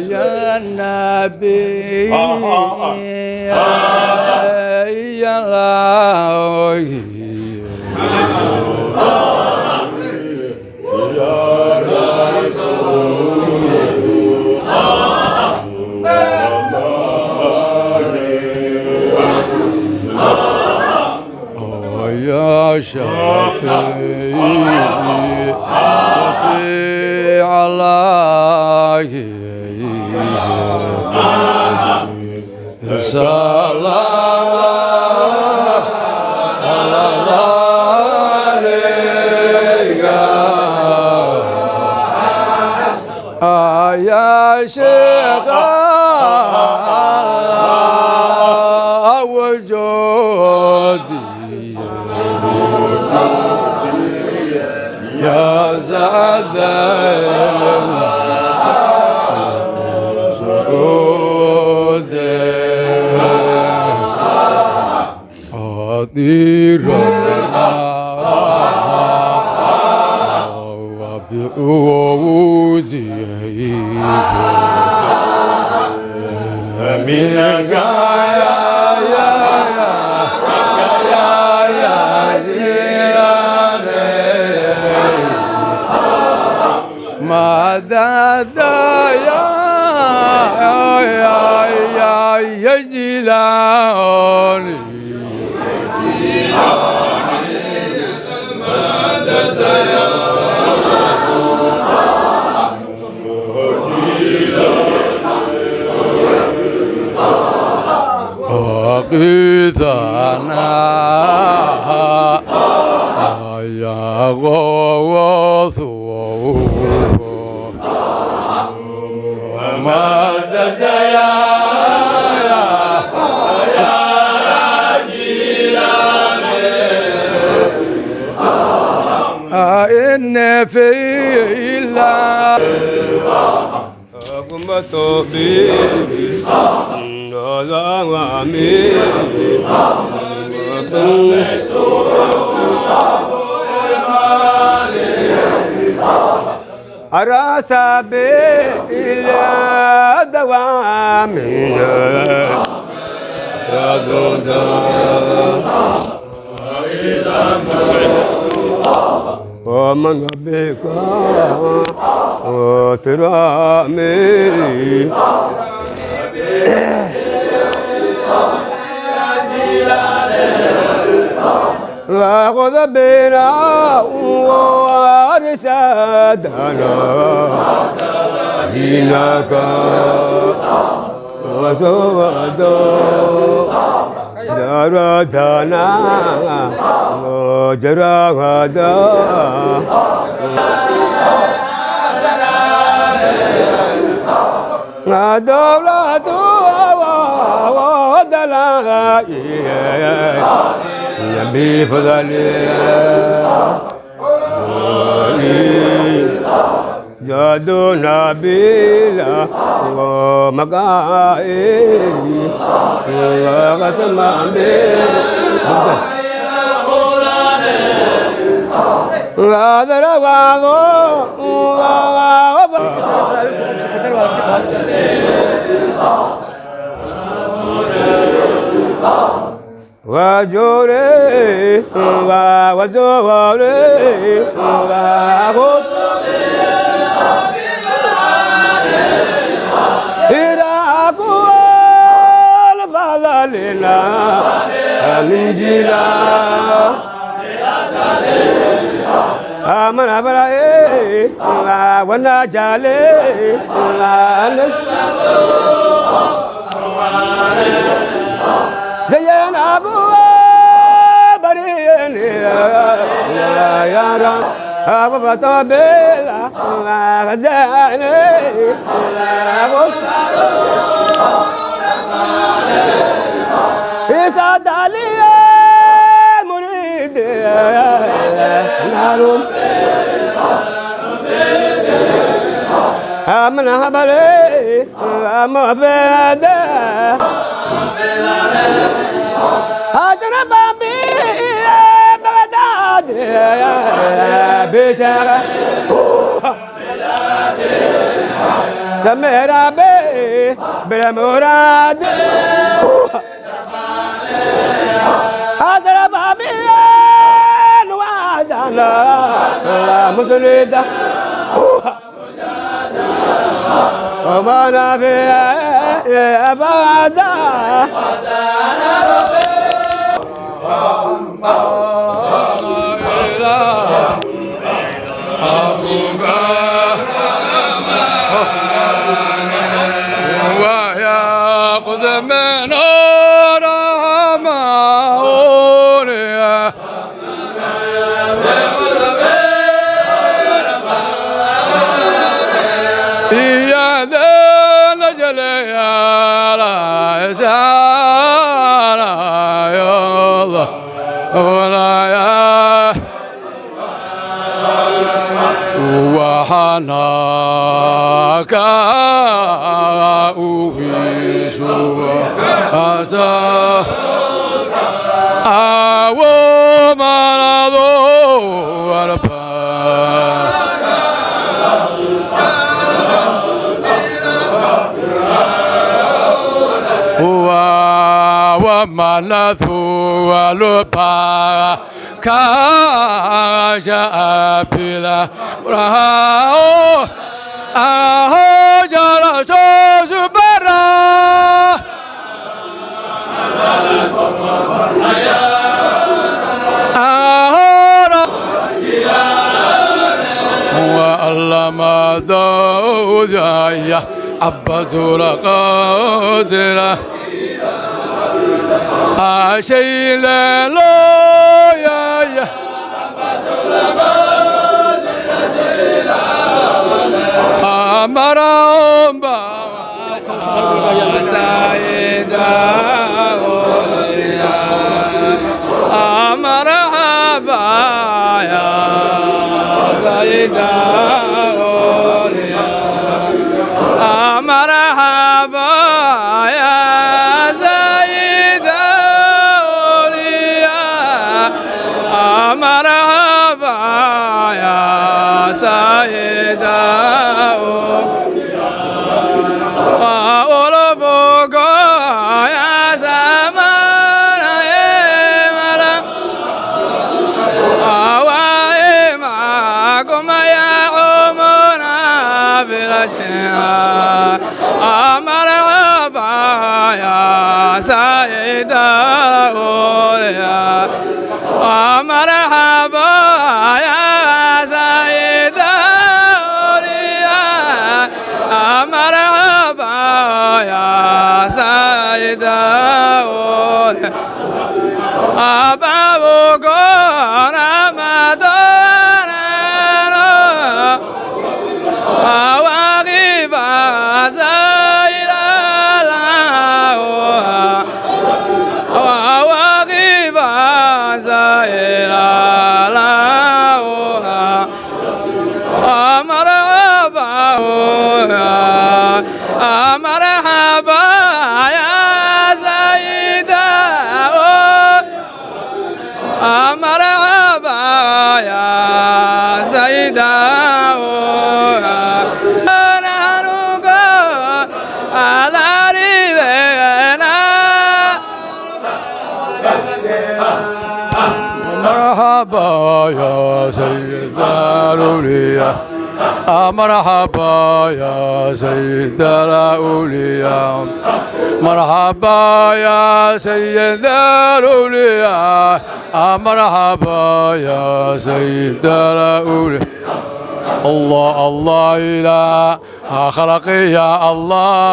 يا نبي يا الله يا شفيع الله صلى الله عليك يا شيخ وجودي يا زاد سعود ربنا وبعودي من الغاية ماذا يا جيلاني أقيتنا يا غوث مدد يا جيلاني إن في الله قمت به أراس إلى دوام ومن بك وترامي وخذ بنا ورشادنا دينك وسودا جرادنا وجرادا دولة ودلائي بفضله جادونا بلا ومقائدي وغتما هذا رواضو وجوري وزوري وغوط إراكو الفضلنا من جلا أمنا برائي ونجالي نسمع زين أبو برين يا رب أبو بطبيلا غزاني أبو إسعد علي مريد نارون من هبلي مفيدة هاجر بابي بغداد بشارة سمي ربي بالمراد هذا بابي وعزنا مسندا وما نبي أبدا ويأخذ من يا ذا الأجل يا لا يسار يا الله ولا يا وحناك أوهيش أتا أو مرض وربا ومن ثوالبا كاجا بلا راو جرى شوزبرا وعلم داود يا عبد القادر شيء لا يا أمرهم يا سيدا مرحبا يا سيدا مرحبا يا سيدا مرحبا يا سيدا مرحبا يا سيدا مرحبا يا سيدا مرحبا يا سيدا أبابو مرحبا يا سيدا مرحبا يا سيدا مرحبا يا سيد الأولياء مرحبا يا سيد الأولياء مرحبا يا سيد الأولياء مرحبا يا سيد الأولياء الله الله إله خلقي يا الله.